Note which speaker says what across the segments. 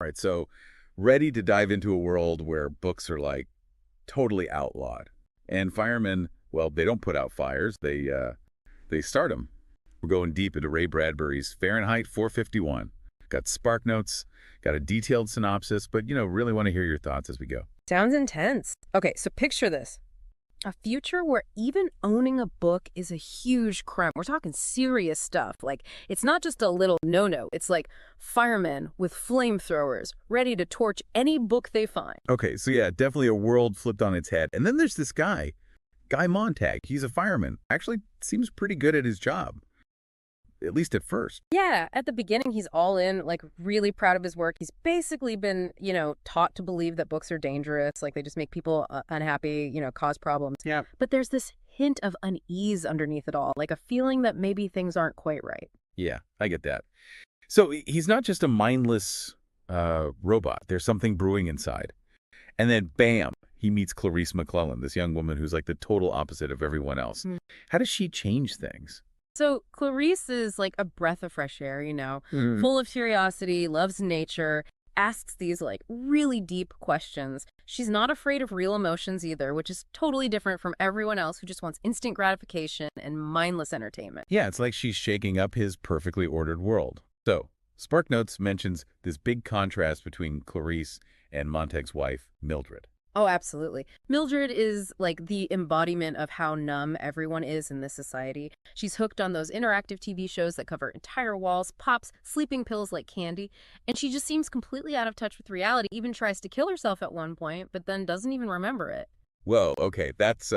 Speaker 1: Right. So ready to dive into a world where books are like totally outlawed. And firemen, well, they don't put out fires. They start them. We're going deep into Ray Bradbury's Fahrenheit 451. Got spark notes, got a detailed synopsis, but, really want to hear your thoughts as we go.
Speaker 2: Sounds intense. Okay, so picture this. A future where even owning a book is a huge crime. We're talking serious stuff. Like, it's not just a little no-no. It's like firemen with flamethrowers ready to torch any book they find.
Speaker 1: Okay, so yeah, definitely a world flipped on its head. And then there's this guy, Guy Montag. He's a fireman. Actually seems pretty good at his job, at least at first.
Speaker 2: Yeah, at the beginning, he's all in, like, really proud of his work. He's basically been, taught to believe that books are dangerous, like they just make people unhappy, cause problems.
Speaker 1: Yeah.
Speaker 2: But there's this hint of unease underneath it all, like a feeling that maybe things aren't quite right.
Speaker 1: Yeah, I get that. So he's not just a mindless robot. There's something brewing inside. And then, bam, he meets Clarisse McClellan, this young woman who's like the total opposite of everyone else. How does she change things?
Speaker 2: So Clarisse is like a breath of fresh air, full of curiosity, loves nature, asks these like really deep questions. She's not afraid of real emotions either, which is totally different from everyone else who just wants instant gratification and mindless entertainment.
Speaker 1: Yeah, it's like she's shaking up his perfectly ordered world. So, SparkNotes mentions this big contrast between Clarisse and Montag's wife, Mildred.
Speaker 2: Oh, absolutely. Mildred is like the embodiment of how numb everyone is in this society. She's hooked on those interactive TV shows that cover entire walls, pops sleeping pills like candy, and she just seems completely out of touch with reality, even tries to kill herself at one point, but then doesn't even remember it.
Speaker 1: Whoa, okay, that's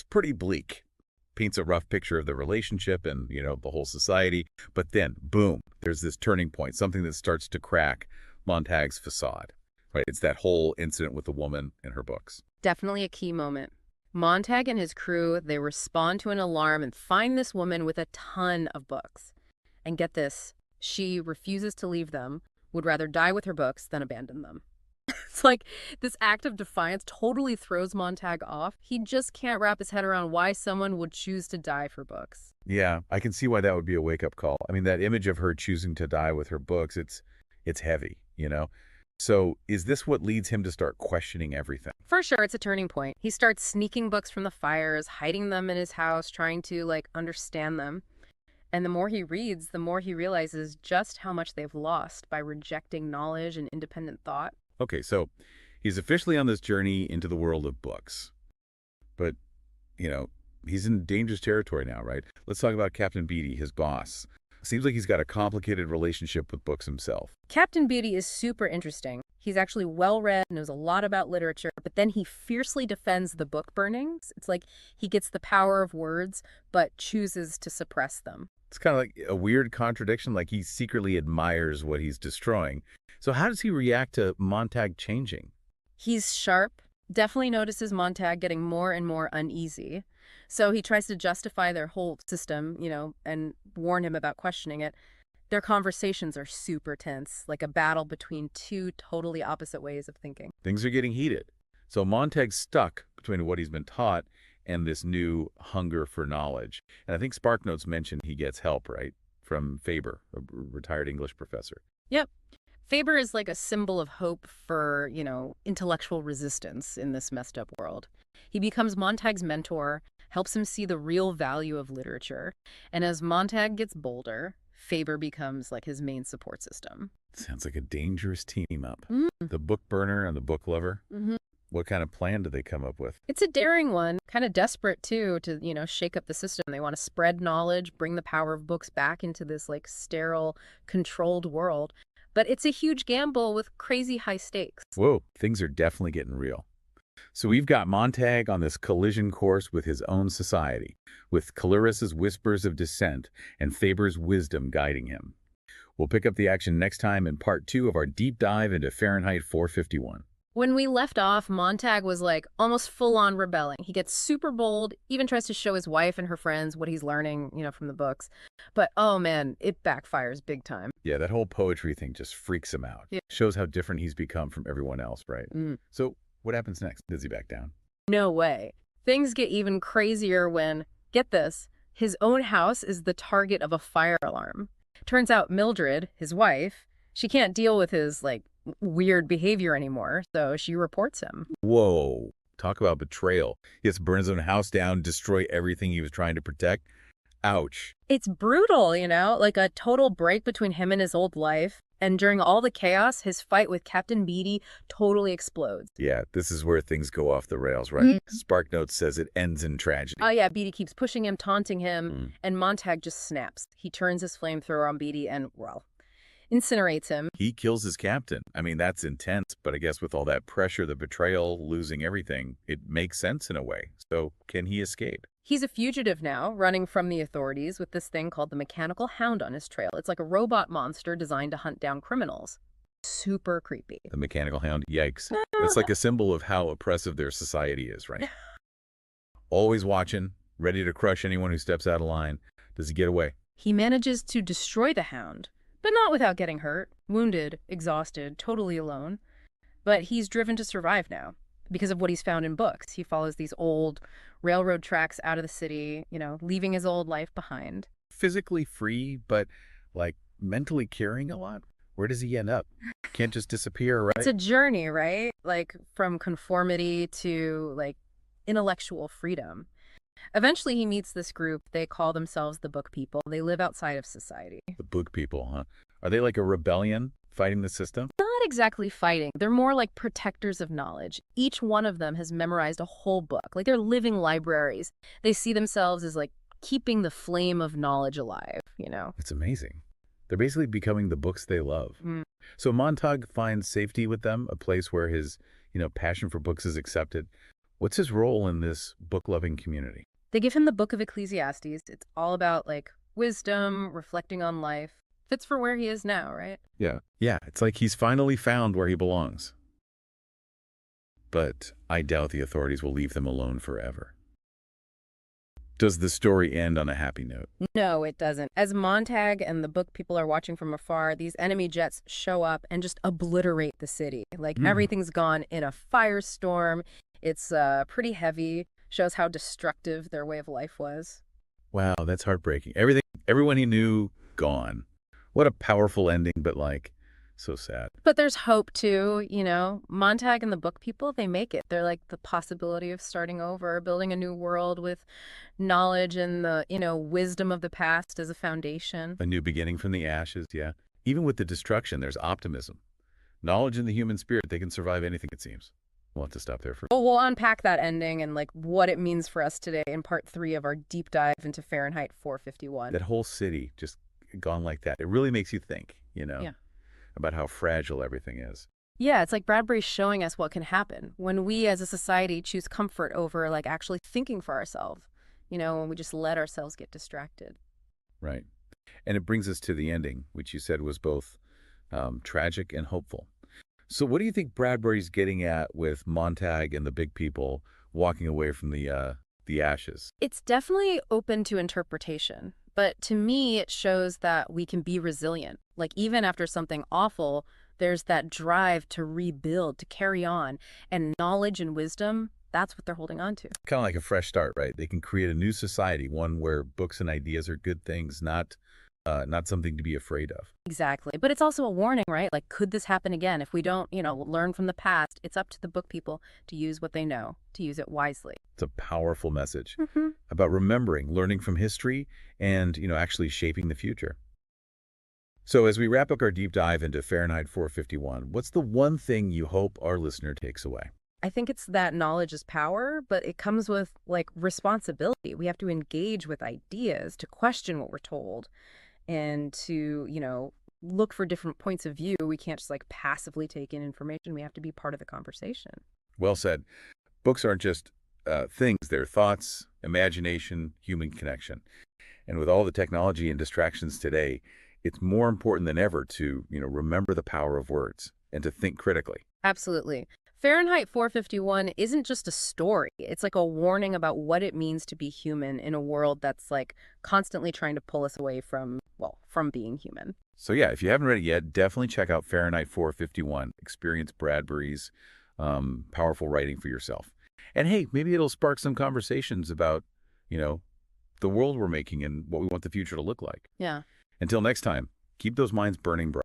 Speaker 1: pretty bleak. Paints a rough picture of the relationship and, the whole society. But then, boom, there's this turning point, something that starts to crack Montag's facade. Right, it's that whole incident with the woman and her books.
Speaker 2: Definitely a key moment. Montag and his crew, they respond to an alarm and find this woman with a ton of books. And get this, she refuses to leave them, would rather die with her books than abandon them. It's like this act of defiance totally throws Montag off. He just can't wrap his head around why someone would choose to die for books.
Speaker 1: Yeah, I can see why that would be a wake-up call. I mean, that image of her choosing to die with her books, it's heavy, So is this what leads him to start questioning everything?
Speaker 2: For sure, it's a turning point. He starts sneaking books from the fires, hiding them in his house, trying to, understand them. And the more he reads, the more he realizes just how much they've lost by rejecting knowledge and independent thought.
Speaker 1: Okay, so he's officially on this journey into the world of books. But, he's in dangerous territory now, right? Let's talk about Captain Beatty, his boss. Seems like he's got a complicated relationship with books himself.
Speaker 2: Captain Beatty is super interesting. He's actually well-read, knows a lot about literature, but then he fiercely defends the book burnings. It's like he gets the power of words, but chooses to suppress them.
Speaker 1: It's kind of like a weird contradiction, like he secretly admires what he's destroying. So how does he react to Montag changing?
Speaker 2: He's sharp, definitely notices Montag getting more and more uneasy. So he tries to justify their whole system, and warn him about questioning it. Their conversations are super tense, like a battle between two totally opposite ways of thinking.
Speaker 1: Things are getting heated. So Montag's stuck between what he's been taught and this new hunger for knowledge. And I think SparkNotes mentioned he gets help, right? From Faber, a retired English professor.
Speaker 2: Yep. Faber is like a symbol of hope for, intellectual resistance in this messed up world. He becomes Montag's mentor, helps him see the real value of literature. And as Montag gets bolder, Faber becomes like his main support system.
Speaker 1: Sounds like a dangerous team up. The book burner and the book lover. What kind of plan do they come up with?
Speaker 2: It's a daring one, kind of desperate too, to, shake up the system. They want to spread knowledge, bring the power of books back into this like sterile, controlled world. But it's a huge gamble with crazy high stakes.
Speaker 1: Whoa, things are definitely getting real. So we've got Montag on this collision course with his own society, with Clarisse's whispers of dissent and Faber's wisdom guiding him. We'll pick up the action next time in part 2 of our deep dive into Fahrenheit 451.
Speaker 2: When we left off, Montag was like almost full-on rebelling. He gets super bold, even tries to show his wife and her friends what he's learning, from the books. But oh man, it backfires big time.
Speaker 1: Yeah, that whole poetry thing just freaks him out.
Speaker 2: Yeah.
Speaker 1: Shows how different he's become from everyone else, right? So what happens next? Does he back down?
Speaker 2: No way. Things get even crazier when, get this, his own house is the target of a fire alarm. Turns out Mildred, his wife, she can't deal with his, weird behavior anymore, so she reports him.
Speaker 1: Whoa. Talk about betrayal. He has to burn his own house down, destroy everything he was trying to protect. Ouch.
Speaker 2: It's brutal, like a total break between him and his old life. And during all the chaos, his fight with Captain Beatty totally explodes.
Speaker 1: Yeah, this is where things go off the rails, right? SparkNotes says it ends in tragedy.
Speaker 2: Oh yeah, Beatty keeps pushing him, taunting him, and Montag just snaps. He turns his flamethrower on Beatty and, well, incinerates him.
Speaker 1: He kills his captain. I mean, that's intense, but I guess with all that pressure, the betrayal, losing everything, it makes sense in a way. So can he escape?
Speaker 2: He's a fugitive now, running from the authorities with this thing called the mechanical hound on his trail. It's like a robot monster designed to hunt down criminals. Super creepy.
Speaker 1: The mechanical hound, yikes. It's like a symbol of how oppressive their society is, right? Always watching, ready to crush anyone who steps out of line. Does he get away?
Speaker 2: He manages to destroy the hound, but not without getting hurt, wounded, exhausted, totally alone. But he's driven to survive now because of what he's found in books. He follows these old railroad tracks out of the city, leaving his old life behind.
Speaker 1: Physically free, but like mentally caring a lot? Where does he end up? Can't just disappear, right?
Speaker 2: It's a journey, right? Like from conformity to like intellectual freedom. Eventually he meets this group. They call themselves the Book People. They live outside of society.
Speaker 1: The Book People, huh? Are they like a rebellion fighting the system?
Speaker 2: Not exactly fighting. They're more like protectors of knowledge. Each one of them has memorized a whole book. Like they're living libraries. They see themselves as like keeping the flame of knowledge alive,
Speaker 1: It's amazing. They're basically becoming the books they love. So Montag finds safety with them, a place where his, passion for books is accepted. What's his role in this book-loving community?
Speaker 2: They give him the Book of Ecclesiastes. It's all about like wisdom, reflecting on life. Fits for where he is now, right?
Speaker 1: Yeah. Yeah, it's like he's finally found where he belongs. But I doubt the authorities will leave them alone forever. Does the story end on a happy note?
Speaker 2: No, it doesn't. As Montag and the Book People are watching from afar, these enemy jets show up and just obliterate the city. Like everything's gone in a firestorm. It's pretty heavy. Shows how destructive their way of life was.
Speaker 1: Wow, that's heartbreaking. Everyone he knew, gone. What a powerful ending, but like, so sad.
Speaker 2: But there's hope too, Montag and the Book People, they make it. They're like the possibility of starting over, building a new world with knowledge and the, wisdom of the past as a foundation.
Speaker 1: A new beginning from the ashes, yeah. Even with the destruction, there's optimism. Knowledge in the human spirit, they can survive anything, it seems. We'll have to stop there for...
Speaker 2: Well, we'll unpack that ending and like what it means for us today in part 3 of our deep dive into Fahrenheit 451.
Speaker 1: That whole city just gone like that. It really makes you think,
Speaker 2: Yeah.
Speaker 1: about how fragile everything is.
Speaker 2: Yeah, it's like Bradbury's showing us what can happen when we as a society choose comfort over like actually thinking for ourselves, when we just let ourselves get distracted.
Speaker 1: Right. And it brings us to the ending, which you said was both tragic and hopeful. So what do you think Bradbury's getting at with Montag and the Big People walking away from the ashes?
Speaker 2: It's definitely open to interpretation, but to me it shows that we can be resilient. Like even after something awful, there's that drive to rebuild, to carry on, and knowledge and wisdom, that's what they're holding on to.
Speaker 1: Kind of like a fresh start, right? They can create a new society, one where books and ideas are good things, not something to be afraid of.
Speaker 2: Exactly. But it's also a warning, right? Like, could this happen again? If we don't, learn from the past, it's up to the Book People to use what they know, to use it wisely.
Speaker 1: It's a powerful message about remembering, learning from history, and, actually shaping the future. So as we wrap up our deep dive into Fahrenheit 451, what's the one thing you hope our listener takes away?
Speaker 2: I think it's that knowledge is power, but it comes with, like, responsibility. We have to engage with ideas, to question what we're told, and to, look for different points of view. We can't just like passively take in information. We have to be part of the conversation.
Speaker 1: Well said. Books aren't just things. They're thoughts, imagination, human connection. And with all the technology and distractions today, it's more important than ever to, remember the power of words and to think critically.
Speaker 2: Absolutely. Fahrenheit 451 isn't just a story. It's like a warning about what it means to be human in a world that's like constantly trying to pull us away from being human.
Speaker 1: So yeah, if you haven't read it yet, definitely check out Fahrenheit 451. Experience Bradbury's powerful writing for yourself. And hey, maybe it'll spark some conversations about, the world we're making and what we want the future to look like.
Speaker 2: Yeah.
Speaker 1: Until next time, keep those minds burning bright.